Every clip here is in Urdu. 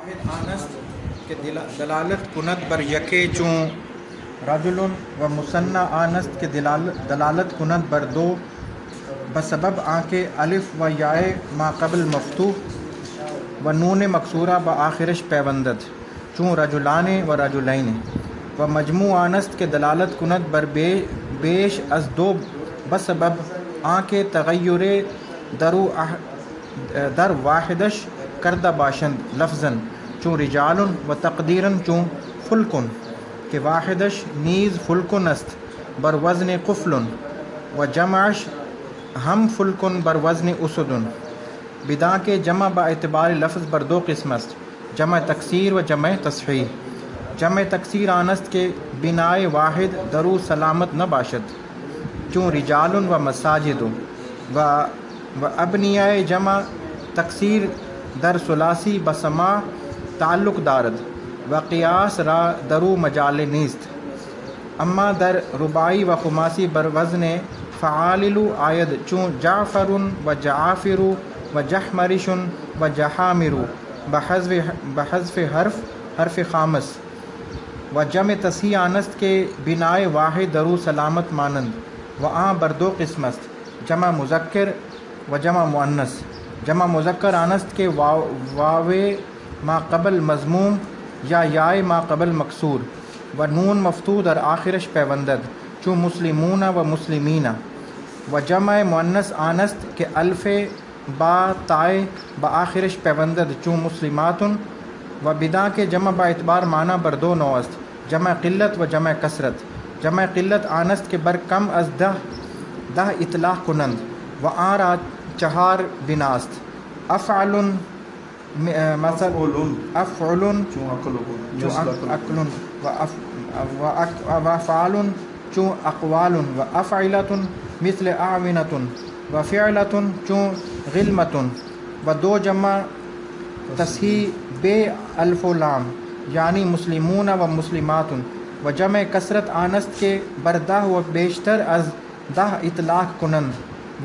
واحد آنست کے دلالت کند بر یکے چوں رجل و مثنی آنست کے دلالت کند بر دو بسبب آنکہ الف و یائے ما قبل مفتوح و نون مکسورہ بآخرش پیوندد چوں رجلان و رجلین و مجموع آنست کے دلالت کند بر بیش از دو بسبب آنکہ تغیر در واحدش کردہ باشند لفظاً چوں رجال و تقدیراً چوں فلکن کہ واحدش نیز فلکن است بر وزن قفل و جمعش ہم فلکن بر وزن اسد بدا کے جمع با اعتبار لفظ بر دو قسم است جمع تکسیر و جمع تصحیح جمع تکسیر آنست کے بنائے واحد درو سلامت نہ باشد چوں رجال و مساجد و ابنیاء جمع تکسیر در ثلاثی بسما تعلق دارد و قیاس را درو مجال نیست اما در رباعی و خماسی بر وزن فعالل آید چون جعفر و جعافر و جحمرش و جحامر بحذف حرف خامس و جمع تصحیح آنست کے بنائے واحد درو سلامت مانند و آن بر دو قسم است جمع مذکر و جمع مؤنث جمع مذکر آنست کے واو ما قبل مضموم یا یائے ما قبل مکسور و نون مفتوح در آخرش پیوندد چون مسلمون و مسلمین و جمع مؤنث آنست کے الف با تائے بآخرش پیوندد چون مسلمات و بدا کے جمع با اعتبار معنی بر دو نوع است جمع قلت و جمع کثرت جمع قلت آنست کے بر کم از دہ اطلاق کنند و آرا چہار بناست افعل مثل افعل عقل و افعال چون اقوال و افعلۃ مثل اعونۃ و فعلۃ چون غلمۃ و دو جمع تصحیح بے الف و لام یعنی مسلمون و مسلمات و جمع کثرت آنست کے بردہ و بیشتر از دہ اطلاق کنند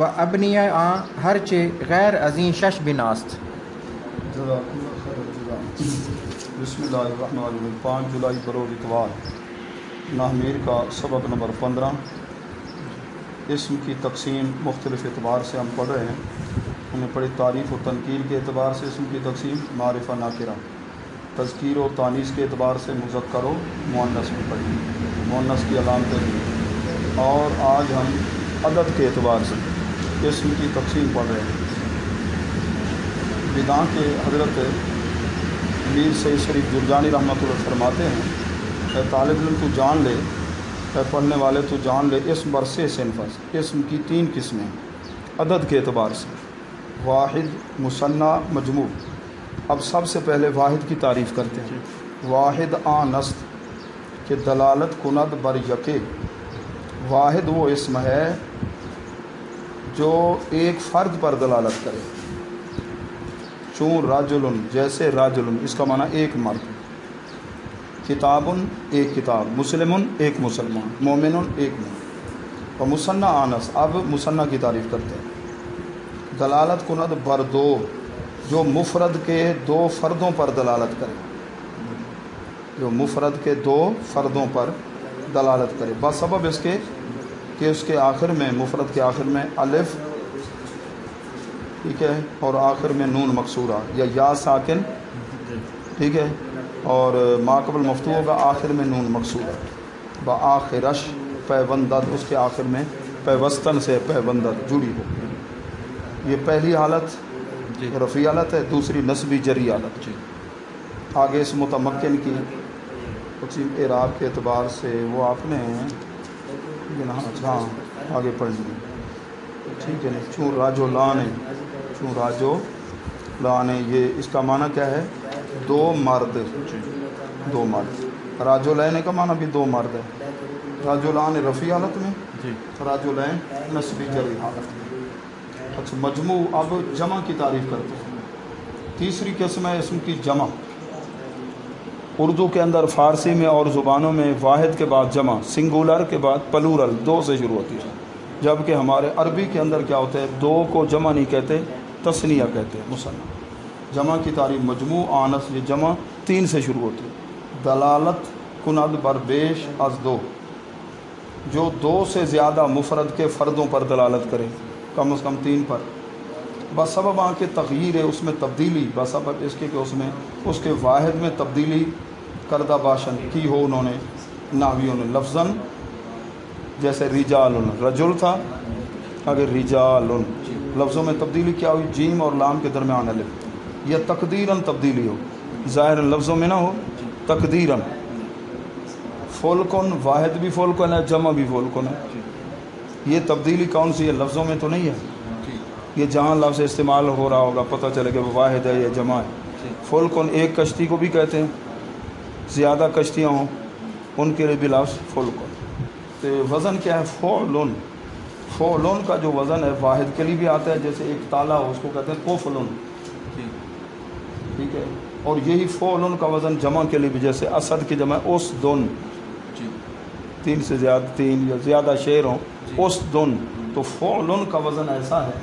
و ابنیاء ہر چے غیر ازیں شش بناست. بسم اللہ الرحمن الرحیم. 5 جولائی بروز اتوار ناہمیر کا سبق نمبر 15. اسم کی تقسیم مختلف اعتبار سے ہم پڑھ رہے ہیں. ہم نے پڑھی تعریف و تنکیر کے اعتبار سے اسم کی تقسیم معرفہ ناکرہ، تذکیر و تانیث کے اعتبار سے مذکر و مؤنث میں پڑھی، مؤنث کی علامتیں، اور آج ہم عدد کے اعتبار سے اسم کی تقسیم پڑھ رہے ہیں. بداں کے حضرت میر سید شریف جرجانی رحمۃ اللہ فرماتے ہیں، اے طالب علم تو جان لے، اے پڑھنے والے تو جان لے، اسم برسے صنفس، اسم کی 3 قسمیں عدد کے اعتبار سے، واحد، مثنی، مجموع. اب سب سے پہلے واحد کی تعریف کرتے ہیں. واحد آنست کہ دلالت کند بر یکے. واحد وہ اسم ہے جو ایک فرد پر دلالت کرے. چون راجل جیسے راجل، اس کا معنی ایک مرد. کتاب ایک کتاب، مسلم ایک مسلمان، مومن ایک مومن. و مثنی آنس. اب مثنی کی تعریف کرتے ہیں. دلالت کند بر دو، جو مفرد کے 2 فردوں پر دلالت کرے، جو مفرد کے 2 فردوں پر دلالت کرے، بسبب اس کے کہ اس کے آخر میں، مفرد کے آخر میں الف، ٹھیک ہے، اور آخر میں نون مکسورہ یا یا ساکن، ٹھیک ہے، اور ما قبل مفتوح ہوگا، آخر میں نون مکسورہ. بآخرش پیوندد، اس کے آخر میں پیوستن سے پیوندد جڑی ہو. یہ پہلی حالت رفعی حالت ہے، دوسری نصبی جری حالت. آگے اس متمکن کی تقسیم اعراب کے اعتبار سے وہ آپ نے ہاں آگے پڑھ لیں، ٹھیک ہے. چون راجو لانے، چون راجو لانے، یہ اس کا معنی کیا ہے؟ 2 مرد، 2 مرد. راجو لینے کا معنی بھی 2 مرد ہے. راجو لانے رفعی حالت میں، راجو لین نصبی جری حالت میں. اچھا، مجموع. اب جمع کی تعریف کرتے ہیں. تیسری قسم ہے اسم کی جمع. اردو کے اندر، فارسی میں اور زبانوں میں واحد کے بعد جمع، سنگولر کے بعد پلورل، 2 سے شروع ہوتی ہے. جبکہ ہمارے عربی کے اندر کیا ہوتا ہے؟ 2 کو جمع نہیں کہتے، تثنیہ کہتے ہیں، مثنیٰ. جمع کی تعریف مجموع آنس، یہ جمع 3 سے شروع ہوتی ہے. دلالت کند بر بیش از 2، جو 2 سے زیادہ مفرد کے فردوں پر دلالت کرے، کم از کم 3 پر. بسبب آن کے تغییر ہے، اس میں تبدیلی، بسبب اس کے کہ اس میں اس کے واحد میں تبدیلی کردہ باشن کی ہو انہوں نے نحویوں نے. لفظاً جیسے رجال رجل تھا، اگر رجال لفظوں میں تبدیلی کیا ہوئی؟ جیم اور لام کے درمیان الف. یا تقدیراً تبدیلی ہو، ظاہر لفظوں میں نہ ہو، تقدیراً. فولکن واحد بھی فولکن ہے، جمع بھی فولکن ہے. یہ تبدیلی کون سی ہے؟ لفظوں میں تو نہیں ہے. یہ جہاں لفظ استعمال ہو رہا ہوگا پتہ چلے کہ وہ واحد ہے یا جمع ہے. فولکن ایک کشتی کو بھی کہتے ہیں، زیادہ کشتیاں ہوں ان کے لیے بھی لفظ فولکن. تو وزن کیا ہے؟ فعلن. فعلن کا جو وزن ہے واحد کے لیے بھی آتا ہے، جیسے ایک تالا ہو اس کو کہتے ہیں قفلن، ٹھیک ہے. اور یہی فعلن کا وزن جمع کے لیے بھی، جیسے اسد کی جمع اسدن، 3 سے زیادہ 3 یا زیادہ شعر ہوں اسدن. تو فعلن کا وزن ایسا ہے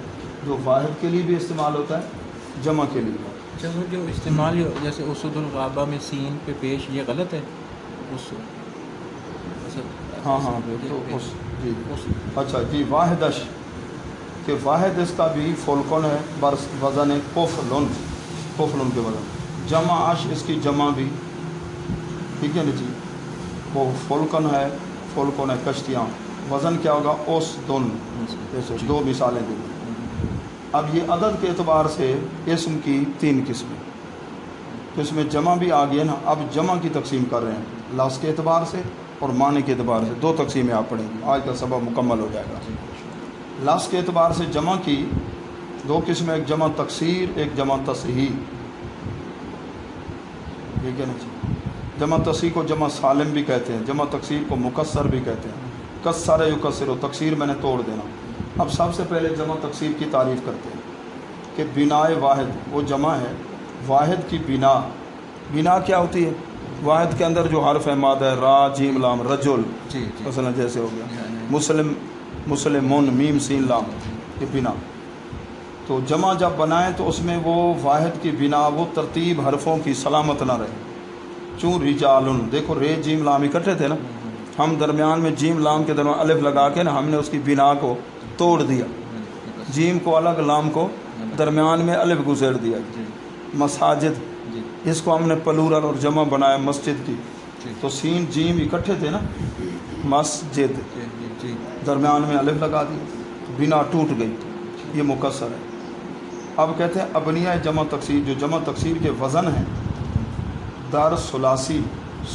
جو واحد کے لیے بھی استعمال ہوتا ہے، جمع کے لیے. اچھا، وہ جو استعمال جیسے اسد الغابہ میں سین پہ پیش، یہ غلط ہے؟ ہاں جی اچھا جی. واحدش کہ واحد اس کا بھی فولکن ہے، برس وزن قفلن، قفلن کے وزن. جمع اش اس کی جمع بھی، ٹھیک ہے نا جی، وہ فولکن ہے، فولکن ہے کشتیاں. وزن کیا ہوگا؟ اسدن. جیسے 2 مثالیں دیں. اب یہ عدد کے اعتبار سے اسم کی 3 قسمیں، تو اس میں جمع بھی آ گیا نا. اب جمع کی تقسیم کر رہے ہیں لفظ کے اعتبار سے اور معنی کے اعتبار سے. 2 تقسیمیں آپ پڑھیں گے، آج کا سبق مکمل ہو جائے گا. لفظ کے اعتبار سے جمع کی 2 قسمیں، ایک جمع تکسیر، ایک جمع تصحیح. ٹھیک ہے نا جی. جمع تصحیح کو جمع سالم بھی کہتے ہیں، جمع تکسیر کو مکسر بھی کہتے ہیں. کسر یکسر و تکسیر میں نے توڑ دینا. اب سب سے پہلے جمع تکسیر کی تعریف کرتے ہیں کہ بناء واحد وہ جمع ہے، واحد کی بنا. بنا کیا ہوتی ہے؟ واحد کے اندر جو حرف ہے مادہ ہے، را جیم لام، رجل مثلا جیسے ہو گیا، مسلم مسلمون میم سین لام، یہ بنا. تو جمع جب بنائیں تو اس میں وہ واحد کی بنا، وہ ترتیب حرفوں کی سلامت نہ رہے. چوں رجالن، دیکھو رے جیم لام اکٹھے تھے نا، ہم درمیان میں جیم لام کے درمیان الف لگا کے نا ہم نے اس کی بنا کو توڑ دیا، جیم کو الگ لام کو درمیان میں الف گزیر دیا. مساجد اس کو ہم نے پلورل اور جمع بنایا مسجد کی، تو سین جیم اکٹھے تھے نا، مسجد درمیان میں الف لگا دی، بنا ٹوٹ گئی، یہ مکسر ہے. اب کہتے ہیں ابنیہ جمع تکسیر، جو جمع تکسیر کے وزن ہیں در ثلاثی،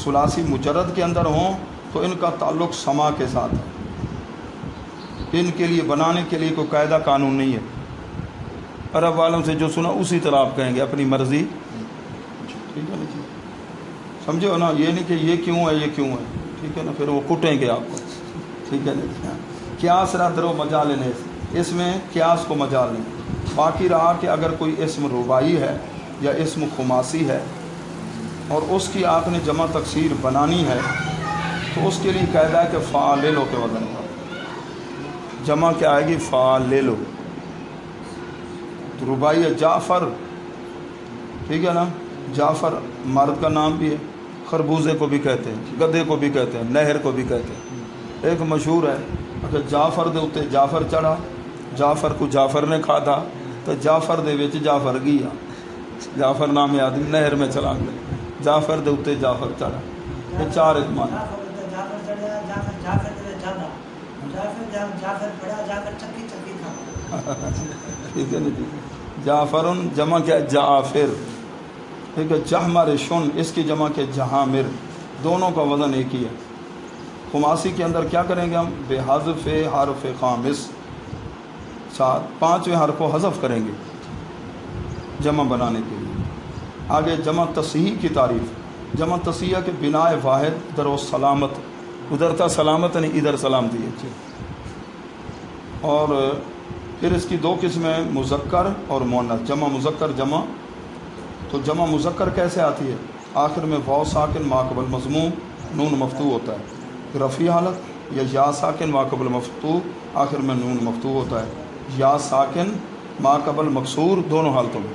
ثلاثی مجرد کے اندر ہوں تو ان کا تعلق سما کے ساتھ ہے. ان کے لیے بنانے کے لیے کوئی قاعدہ قانون نہیں ہے. عرب عالم سے جو سنا اسی طرح آپ کہیں گے، اپنی مرضی. ٹھیک ہے نا جی، سمجھے ہو نا. یہ نہیں کہ یہ کیوں ہے یہ کیوں ہے، ٹھیک ہے نا، پھر وہ کٹیں گے آپ کو. ٹھیک ہے نا. قیاس رہا درو مجال نے، اس میں قیاس کو مجال نہیں. باقی رہا کہ اگر کوئی اسم رباعی ہے یا اسم خماسی ہے اور اس کی آپ نے جمع تکسیر بنانی ہے تو اس کے لیے قاعدہ ہے کہ فاعلو کے وزن کا جمع کیا آئے گی؟ فاعلو. رباعی ہے جعفر، ٹھیک ہے نا. جعفر مرد کا نام بھی ہے، خربوزے کو بھی کہتے ہیں، گدھے کو بھی کہتے ہیں، نہر کو بھی کہتے ہیں. ایک مشہور ہے کہ جعفر دے اتے جعفر چڑھا، جعفر کو جعفر نے کھادا تو جعفر دے وچ جعفر گیا. جعفر نام آدمی نہر میں چلا گیا، جعفر دے اتے جعفر چڑھا. یہ 4 اعتماد. ٹھیک ہے نا جی. جعفرن جمع کیا؟ جعفر. ٹھیک ہے. جہمر شن اس کی جمع کیا؟ جہامر. دونوں کا وزن ایک ہی ہے. خماسی کے اندر کیا کریں گے ہم؟ بے حذف حرف خامس، 5ویں حرف کو حذف کریں گے جمع بنانے کے لیے. آگے جمع تصحیح کی تعریف. جمع تصحیح کے بنا واحد در و سلامت، ادھر تھا سلامت نہیں ادھر سلامتی ہے. اور پھر اس کی 2 قسمیں، مذکر اور مؤنث. جمع مذکر جمع، تو جمع مذکر کیسے آتی ہے؟ آخر میں واو ساکن ما قبل مضموم نون مفتوح ہوتا ہے، رفیع حالت، یا یا ساکن ما قبل مفتوح آخر میں نون مفتوح ہوتا ہے، یا ساکن ما قبل مکسور، دونوں حالتوں میں.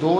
2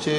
6